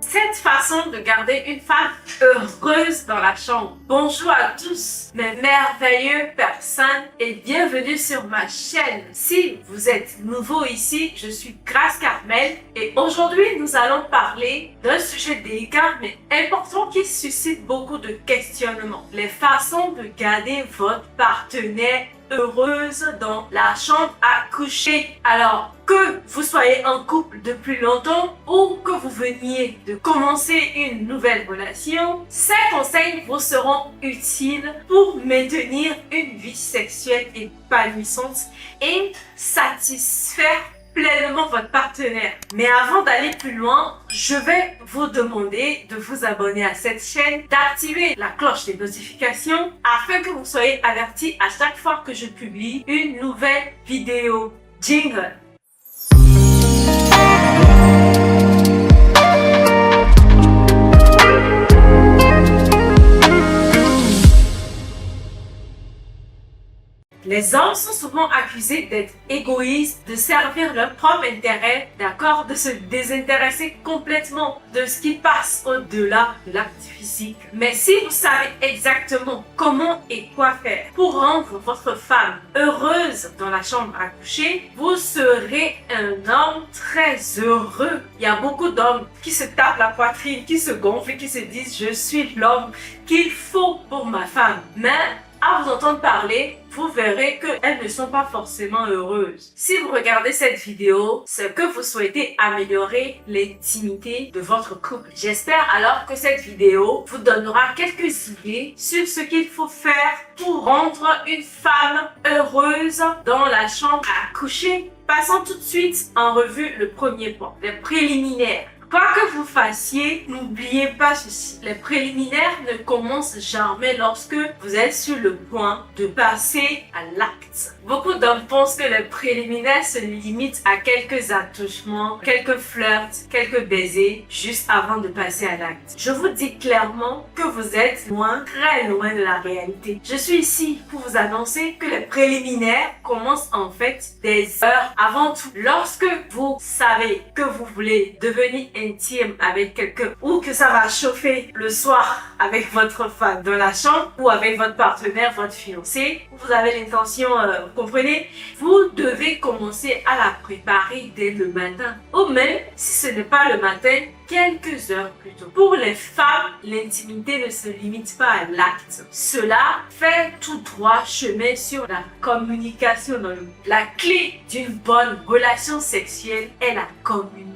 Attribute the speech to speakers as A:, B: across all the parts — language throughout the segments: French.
A: 7 façons de garder une femme heureuse dans la chambre. Bonjour à tous mes merveilleuses personnes et bienvenue sur ma chaîne. Si vous êtes nouveau ici, je suis Grace Carmel et aujourd'hui nous allons parler d'un sujet délicat mais important qui suscite beaucoup de questionnements. Les façons de garder votre partenaire heureuse dans la chambre à coucher. Alors, que vous soyez en couple depuis longtemps ou que vous veniez de commencer une nouvelle relation, ces conseils vous seront utiles pour maintenir une vie sexuelle épanouissante et satisfaire pleinement votre partenaire. Mais avant d'aller plus loin, je vais vous demander de vous abonner à cette chaîne, d'activer la cloche des notifications afin que vous soyez avertis à chaque fois que je publie une nouvelle vidéo. Jingle! Les hommes sont souvent accusés d'être égoïstes, de servir leur propre intérêt, d'accord, de se désintéresser complètement de ce qui passe au-delà de l'acte physique. Mais si vous savez exactement comment et quoi faire pour rendre votre femme heureuse dans la chambre à coucher, vous serez un homme très heureux. Il y a beaucoup d'hommes qui se tapent la poitrine, qui se gonflent et qui se disent « Je suis l'homme qu'il faut pour ma femme ». Mais à vous entendre parler, vous verrez qu'elles ne sont pas forcément heureuses. Si vous regardez cette vidéo, c'est que vous souhaitez améliorer l'intimité de votre couple. J'espère alors que cette vidéo vous donnera quelques idées sur ce qu'il faut faire pour rendre une femme heureuse dans la chambre à coucher. Passons tout de suite en revue le premier point, les préliminaires. Quoi que vous fassiez, n'oubliez pas ceci. Les préliminaires ne commencent jamais lorsque vous êtes sur le point de passer à l'acte. Beaucoup d'hommes pensent que les préliminaires se limitent à quelques attouchements, quelques flirts, quelques baisers, juste avant de passer à l'acte. Je vous dis clairement que vous êtes loin, très loin de la réalité. Je suis ici pour vous annoncer que les préliminaires commencent en fait des heures avant tout. Lorsque vous savez que vous voulez devenir intime avec quelqu'un ou que ça va chauffer le soir avec votre femme dans la chambre ou avec votre partenaire, votre fiancé, vous avez l'intention, vous comprenez, vous devez commencer à la préparer dès le matin ou même si ce n'est pas le matin, quelques heures plus tôt. Pour les femmes, l'intimité ne se limite pas à l'acte. Cela fait tout droit chemin sur la communication dans le couple. La clé d'une bonne relation sexuelle est la communication.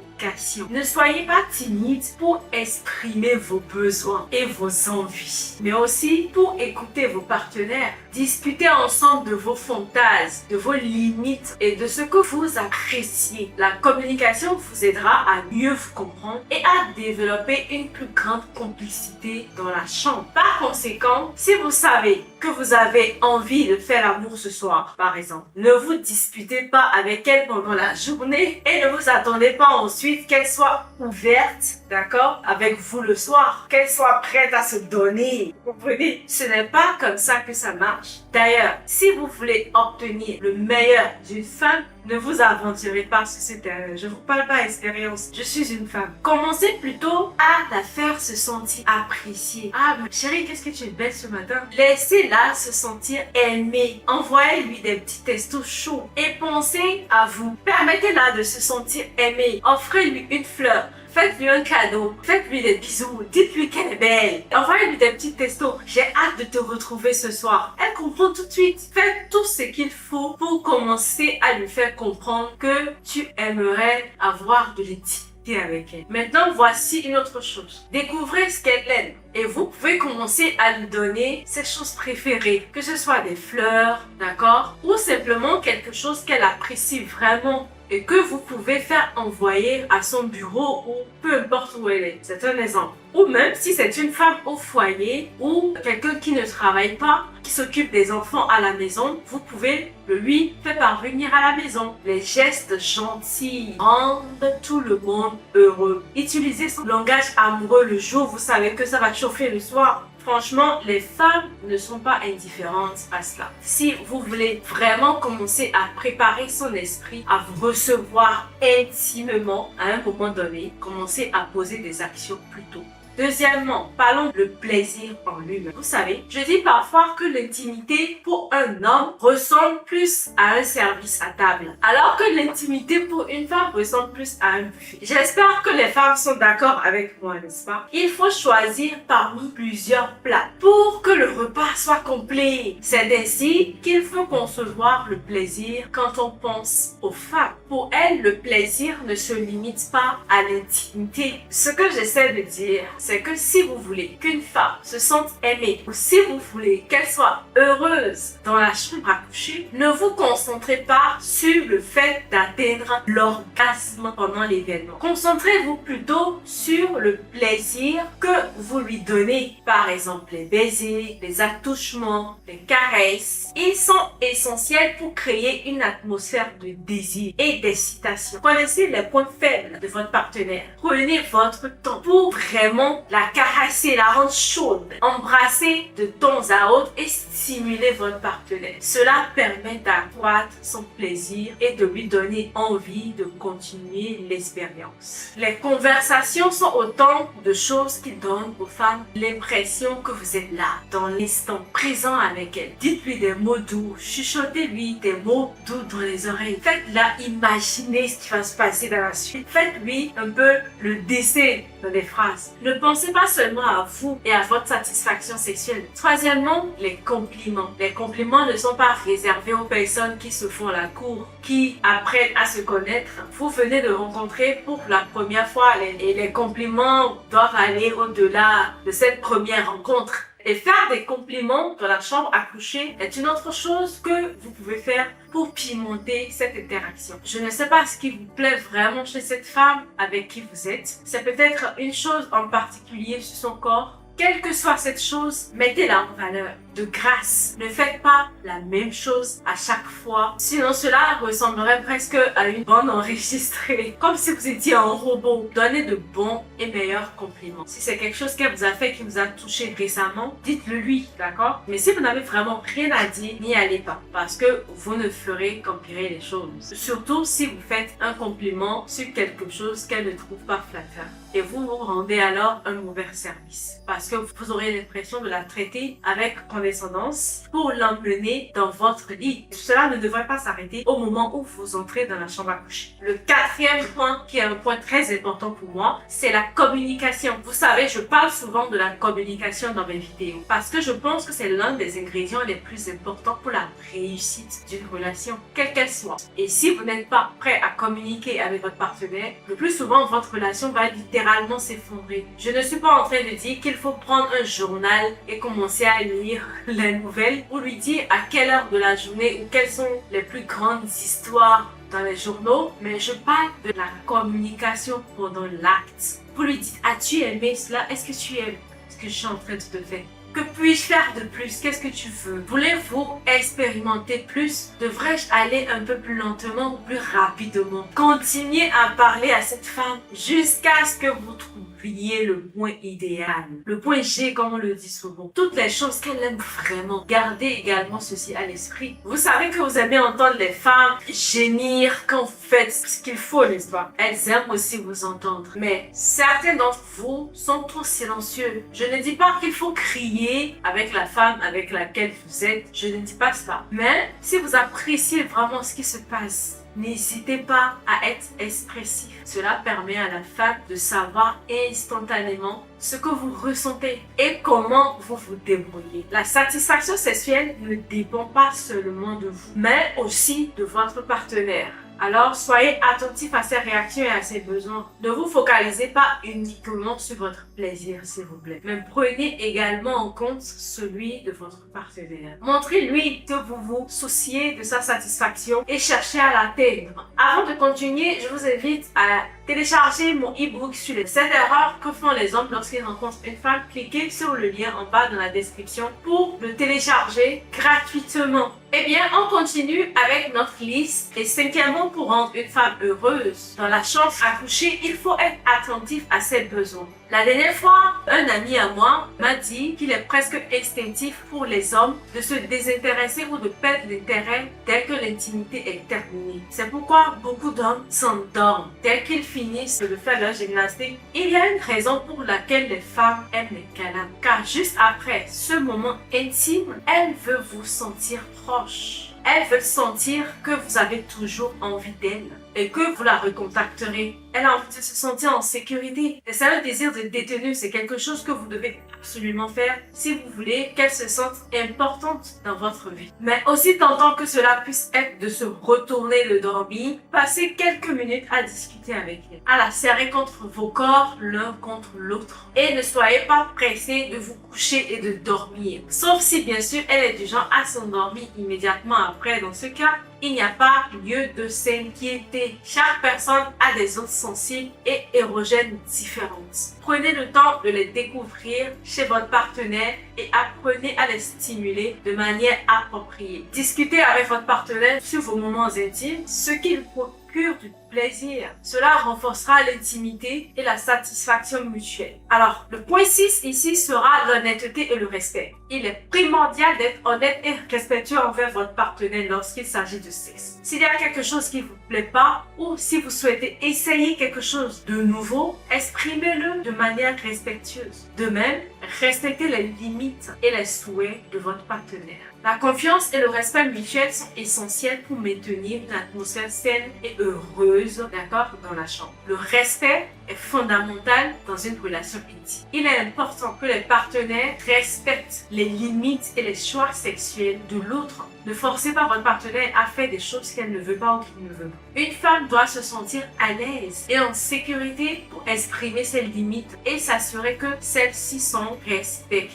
A: Ne soyez pas timide pour exprimer vos besoins et vos envies, mais aussi pour écouter vos partenaires. Discutez ensemble de vos fantasmes, de vos limites et de ce que vous appréciez. La communication vous aidera à mieux vous comprendre et à développer une plus grande complicité dans la chambre. Par conséquent, si vous savez que vous avez envie de faire l'amour ce soir, par exemple, ne vous disputez pas avec elle pendant la journée et ne vous attendez pas ensuite qu'elle soit ouverte, d'accord, avec vous le soir, qu'elle soit prête à se donner. Vous comprenez? Ce n'est pas comme ça que ça marche. D'ailleurs, si vous voulez obtenir le meilleur d'une femme, ne vous aventurez pas sur ce terrain. Je ne vous parle pas d'expérience. Je suis une femme. Commencez plutôt à la faire se sentir appréciée. Ah, ma chérie, qu'est-ce que tu es belle ce matin? Laissez-la se sentir aimée. Envoyez-lui des petits textos chauds et pensez à vous. Permettez-la de se sentir aimée. Offrez-lui une fleur. Faites-lui un cadeau, faites-lui des bisous, dites-lui qu'elle est belle. Envoyez-lui des petits textos. J'ai hâte de te retrouver ce soir. Elle comprend tout de suite. Faites tout ce qu'il faut pour commencer à lui faire comprendre que tu aimerais avoir de l'intimité avec elle. Maintenant, voici une autre chose. Découvrez ce qu'elle aime. Et vous pouvez commencer à lui donner ses choses préférées. Que ce soit des fleurs, d'accord? Ou simplement quelque chose qu'elle apprécie vraiment. Et que vous pouvez faire envoyer à son bureau ou peu importe où elle est. C'est un exemple. Ou même si c'est une femme au foyer ou quelqu'un qui ne travaille pas, qui s'occupe des enfants à la maison, vous pouvez le lui faire parvenir à la maison. Les gestes gentils rendent tout le monde heureux. Utilisez son langage amoureux le jour où vous savez que ça va chauffer le soir. Franchement, les femmes ne sont pas indifférentes à cela. Si vous voulez vraiment commencer à préparer son esprit, à vous recevoir intimement à un moment donné, commencez à poser des actions plus tôt. Deuxièmement, parlons le plaisir en lui-même. Vous savez, je dis parfois que l'intimité pour un homme ressemble plus à un service à table, alors que l'intimité pour une femme ressemble plus à un buffet. J'espère que les femmes sont d'accord avec moi, n'est-ce pas? Il faut choisir parmi plusieurs plats pour que le repas soit complet. C'est ainsi qu'il faut concevoir le plaisir quand on pense aux femmes. Pour elles, le plaisir ne se limite pas à l'intimité. Ce que j'essaie de dire, c'est que si vous voulez qu'une femme se sente aimée ou si vous voulez qu'elle soit heureuse dans la chambre à coucher, ne vous concentrez pas sur le fait d'atteindre l'orgasme pendant l'événement. Concentrez-vous plutôt sur le plaisir que vous lui donnez. Par exemple, les baisers, les attouchements, les caresses. Ils sont essentiels pour créer une atmosphère de désir et d'excitation. Connaissez les points faibles de votre partenaire. Prenez votre temps pour vraiment la caresser, la rendre chaude, embrasser de temps à autre et stimuler votre partenaire. Cela permet d'accroître son plaisir et de lui donner envie de continuer l'expérience. Les conversations sont autant de choses qui donnent aux femmes l'impression que vous êtes là, dans l'instant présent avec elles. Dites-lui des mots doux, chuchotez-lui des mots doux dans les oreilles. Faites-la imaginer ce qui va se passer dans la suite. Faites-lui un peu le dessin dans les phrases. Ne pensez pas seulement à vous et à votre satisfaction sexuelle. Troisièmement, les compliments. Les compliments ne sont pas réservés aux personnes qui se font la cour, qui apprennent à se connaître. Vous venez de rencontrer pour la première fois et les compliments doivent aller au-delà de cette première rencontre. Et faire des compliments dans la chambre à coucher est une autre chose que vous pouvez faire pour pimenter cette interaction. Je ne sais pas ce qui vous plaît vraiment chez cette femme avec qui vous êtes. C'est peut-être une chose en particulier sur son corps. Quelle que soit cette chose, mettez-la en valeur. De grâce, ne faites pas la même chose à chaque fois. Sinon, cela ressemblerait presque à une bande enregistrée. Comme si vous étiez un robot. Donnez de bons et meilleurs compliments. Si c'est quelque chose qu'elle vous a fait, qui vous a touché récemment, dites-le lui, d'accord? Mais si vous n'avez vraiment rien à dire, n'y allez pas. Parce que vous ne ferez qu'empirer les choses. Surtout si vous faites un compliment sur quelque chose qu'elle ne trouve pas flatteur. Et vous vous rendez alors un mauvais service. Parce que vous aurez l'impression de la traiter avec condescendance pour l'emmener dans votre lit. Cela ne devrait pas s'arrêter au moment où vous entrez dans la chambre à coucher. Le quatrième point, qui est un point très important pour moi, c'est la communication. Vous savez, je parle souvent de la communication dans mes vidéos parce que je pense que c'est l'un des ingrédients les plus importants pour la réussite d'une relation, quelle qu'elle soit. Et si vous n'êtes pas prêt à communiquer avec votre partenaire, le plus souvent, votre relation va littéralement s'effondrer. Je ne suis pas en train de dire qu'il faut prendre un journal et commencer à lire les nouvelles ou lui dire à quelle heure de la journée ou quelles sont les plus grandes histoires dans les journaux, mais je parle de la communication pendant l'acte. Vous lui dites, as-tu aimé cela? Est-ce que tu aimes ce que je suis en train de te faire? Que puis-je faire de plus? Qu'est-ce que tu veux? Voulez-vous expérimenter plus? Devrais-je aller un peu plus lentement ou plus rapidement? Continuez à parler à cette femme jusqu'à ce que vous trouviez le point idéal. Le point G, comme on le dit souvent. Toutes les choses qu'elle aime vraiment. Gardez également ceci à l'esprit. Vous savez que vous aimez entendre les femmes gémir quand vous faites ce qu'il faut, n'est-ce pas? Elles aiment aussi vous entendre. Mais certains d'entre vous sont trop silencieux. Je ne dis pas qu'il faut crier avec la femme avec laquelle vous êtes. Je ne dis pas cela. Mais si vous appréciez vraiment ce qui se passe, n'hésitez pas à être expressif. Cela permet à la femme de savoir instantanément ce que vous ressentez et comment vous vous débrouillez. La satisfaction sexuelle ne dépend pas seulement de vous, mais aussi de votre partenaire. Alors, soyez attentif à ses réactions et à ses besoins. Ne vous focalisez pas uniquement sur votre plaisir, s'il vous plaît. Mais prenez également en compte celui de votre partenaire. Montrez-lui que vous vous souciez de sa satisfaction et cherchez à l'atteindre. Avant de continuer, je vous invite à télécharger mon e-book sur les 7 erreurs que font les hommes lorsqu'ils rencontrent une femme. Cliquez sur le lien en bas dans la description pour le télécharger gratuitement. Eh bien, on continue avec notre liste. Et cinquièmement, pour rendre une femme heureuse dans la chambre à coucher, il faut être attentif à ses besoins. La dernière fois, un ami à moi m'a dit qu'il est presque instinctif pour les hommes de se désintéresser ou de perdre l'intérêt dès que l'intimité est terminée. C'est pourquoi beaucoup d'hommes s'endorment dès qu'ils finissent de faire leur gymnastique. Il y a une raison pour laquelle les femmes aiment les câlins. Car juste après ce moment intime, elles veulent vous sentir proche. Elles veulent sentir que vous avez toujours envie d'elle et que vous la recontacterez. Elle a envie de se sentir en sécurité. Et c'est un désir de détenue, c'est quelque chose que vous devez absolument faire si vous voulez qu'elle se sente importante dans votre vie. Mais aussi tentant que cela puisse être de se retourner le dormir, passez quelques minutes à discuter avec elle, à la serrer contre vos corps l'un contre l'autre. Et ne soyez pas pressés de vous coucher et de dormir. Sauf si bien sûr elle est du genre à s'endormir immédiatement après. Dans ce cas, il n'y a pas lieu de s'inquiéter. Chaque personne a des zones sensibles et érogènes différentes. Prenez le temps de les découvrir chez votre partenaire et apprenez à les stimuler de manière appropriée. Discutez avec votre partenaire sur vos moments intimes, ce qu'il procure du plaisir. Cela renforcera l'intimité et la satisfaction mutuelle. Alors, le point 6 ici sera l'honnêteté et le respect. Il est primordial d'être honnête et respectueux envers votre partenaire lorsqu'il s'agit de sexe. S'il y a quelque chose qui ne vous plaît pas ou si vous souhaitez essayer quelque chose de nouveau, exprimez-le de manière respectueuse. De même, respectez les limites et les souhaits de votre partenaire. La confiance et le respect mutuel sont essentiels pour maintenir une atmosphère saine et heureuse, d'accord, dans la chambre. Le respect est fondamental dans une relation intime. Il est important que les partenaires respectent les limites et les choix sexuels de l'autre. Ne forcez pas votre partenaire à faire des choses qu'elle ne veut pas ou qu'il ne veut pas. Une femme doit se sentir à l'aise et en sécurité pour exprimer ses limites et s'assurer que celles-ci sont respectées.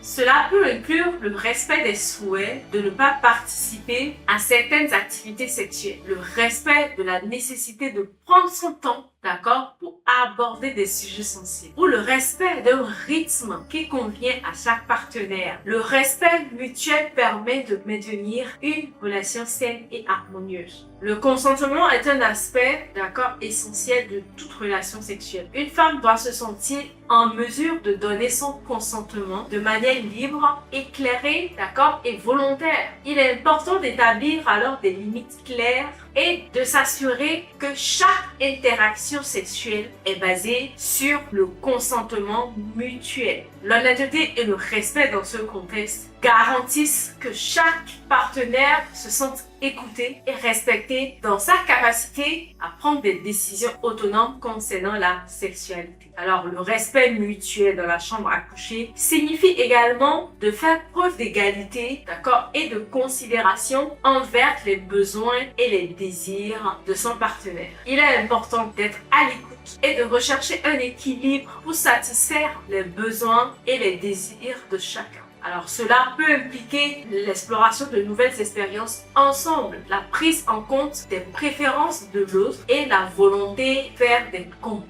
A: Cela peut inclure le respect des souhaits de ne pas participer à certaines activités sexuelles, le respect de la nécessité de prendre son temps, d'accord, pour aborder des sujets sensibles, ou le respect d'un rythme qui convient à chaque partenaire. Le respect mutuel permet de maintenir une relation saine et harmonieuse. Le consentement est un aspect, d'accord, essentiel de toute relation sexuelle. Une femme doit se sentir en mesure de donner son consentement de manière libre, éclairée, d'accord, et volontaire. Il est important d'établir alors des limites claires et de s'assurer que chaque interaction sexuelle est basée sur le consentement mutuel. L'honnêteté et le respect dans ce contexte garantissent que chaque partenaire se sente écouté et respecté dans sa capacité à prendre des décisions autonomes concernant la sexualité. Alors, le respect mutuel dans la chambre à coucher signifie également de faire preuve d'égalité, d'accord, et de considération envers les besoins et les désirs de son partenaire. Il est important d'être à l'écoute et de rechercher un équilibre pour satisfaire les besoins et les désirs de chacun. Alors cela peut impliquer l'exploration de nouvelles expériences ensemble, la prise en compte des préférences de l'autre et la volonté de faire des compromis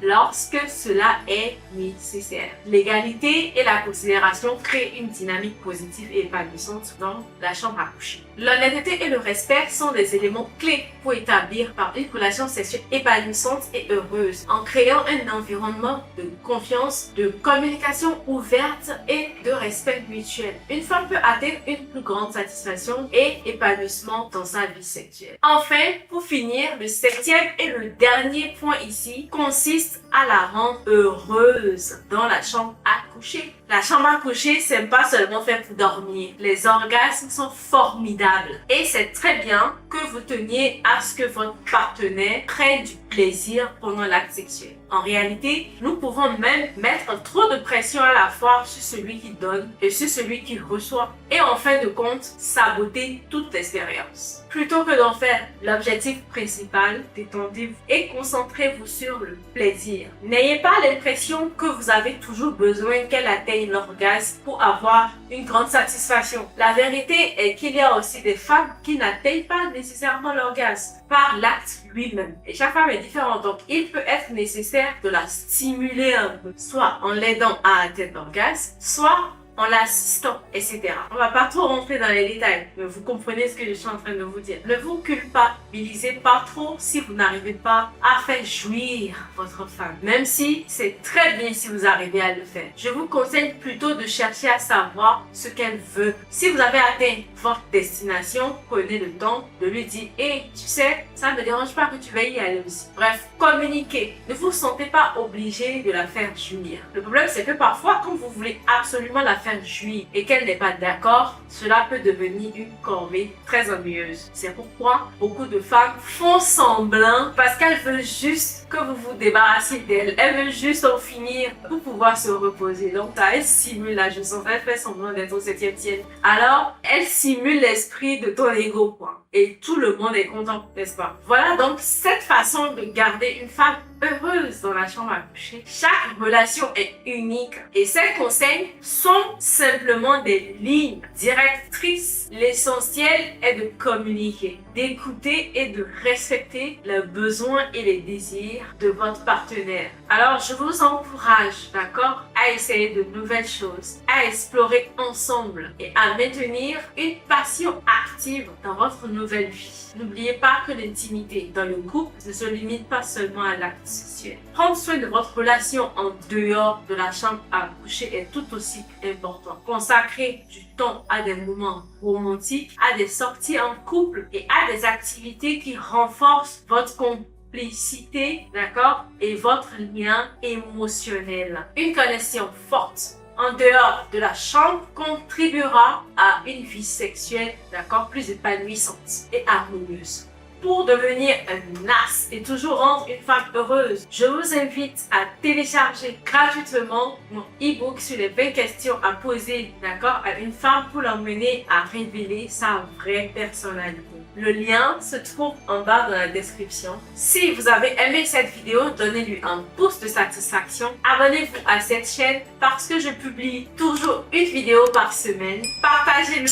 A: lorsque cela est nécessaire. L'égalité et la considération créent une dynamique positive et épanouissante dans la chambre à coucher. L'honnêteté et le respect sont des éléments clés pour établir une relation sexuelle épanouissante et heureuse en créant un environnement de confiance, de communication ouverte et de respect mutuel. Une femme peut atteindre une plus grande satisfaction et épanouissement dans sa vie sexuelle. Enfin, pour finir, le 7e et le dernier point ici consiste à la rendre heureuse dans la chambre à coucher. La chambre à coucher, c'est pas seulement fait pour dormir. Les orgasmes sont formidables et c'est très bien que vous teniez à ce que votre partenaire prenne du plaisir pendant l'acte sexuel. En réalité, nous pouvons même mettre trop de pression à la fois sur celui qui donne et sur celui qui reçoit et en fin de compte, saboter toute l'expérience. Plutôt que d'en faire l'objectif principal, détendez-vous et concentrez-vous sur le plaisir. N'ayez pas l'impression que vous avez toujours besoin qu'elle atteigne l'orgasme pour avoir une grande satisfaction. La vérité est qu'il y a aussi des femmes qui n'atteignent pas nécessairement l'orgasme par l'acte lui-même. Et chaque femme est différente, donc il peut être nécessaire de la stimuler un peu, soit en l'aidant à atteindre l'orgasme, soit en l'assistant, etc. On va pas trop rentrer dans les détails, mais vous comprenez ce que je suis en train de vous dire. Ne vous culpabilisez pas trop si vous n'arrivez pas à faire jouir votre femme, même si c'est très bien si vous arrivez à le faire. Je vous conseille plutôt de chercher à savoir ce qu'elle veut. Si vous avez atteint votre destination, prenez le temps de lui dire « Hey, tu sais, ça ne me dérange pas que tu veuilles y aller aussi. » Bref, communiquez. Ne vous sentez pas obligé de la faire jouir. Le problème, c'est que parfois, quand vous voulez absolument la faire jouir et qu'elle n'est pas d'accord, cela peut devenir une corvée très ennuyeuse. C'est pourquoi beaucoup de femmes font semblant parce qu'elles veulent juste que vous vous débarrassiez d'elle. Elles veulent juste en finir pour pouvoir se reposer. Donc, ça, elle simule la jouissance. Elle fait semblant d'être au 7e ciel. Alors, elle simule l'esprit de ton ego, quoi. Et tout le monde est content, n'est-ce pas? Voilà donc cette façon de garder une femme heureuse dans la chambre à coucher. Chaque relation est unique et ces conseils sont simplement des lignes directrices. L'essentiel est de communiquer, d'écouter et de respecter les besoins et les désirs de votre partenaire. Alors, je vous encourage, d'accord, à essayer de nouvelles choses, à explorer ensemble et à maintenir une passion active dans votre nouvelle vie. N'oubliez pas que l'intimité dans le couple ne se limite pas seulement à l'acte sexuel. Prendre soin de votre relation en dehors de la chambre à coucher est tout aussi important. Consacrez du temps à des moments romantiques, à des sorties en couple et à des activités qui renforcent votre complicité, d'accord, et votre lien émotionnel. Une connexion forte en dehors de la chambre contribuera à une vie sexuelle, d'accord, plus épanouissante et harmonieuse. Pour devenir un as et toujours rendre une femme heureuse, je vous invite à télécharger gratuitement mon e-book sur les 20 questions à poser, d'accord, à une femme pour l'emmener à révéler sa vraie personnalité. Le lien se trouve en bas dans la description. Si vous avez aimé cette vidéo, donnez-lui un pouce de satisfaction. Abonnez-vous à cette chaîne parce que je publie toujours une vidéo par semaine. Partagez-le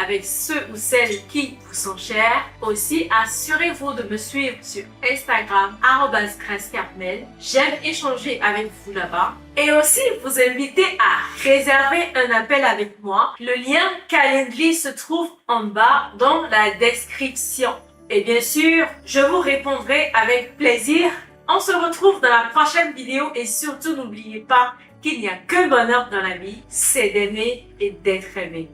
A: avec ceux ou celles qui vous sont chers. Aussi, assurez-vous de me suivre sur Instagram, @gracecarmel. J'aime échanger avec vous là-bas. Et aussi, vous inviter à réserver un appel avec moi. Le lien Calendly se trouve en bas dans la description. Et bien sûr, je vous répondrai avec plaisir. On se retrouve dans la prochaine vidéo et surtout, n'oubliez pas qu'il n'y a que bonheur dans la vie, c'est d'aimer et d'être aimé.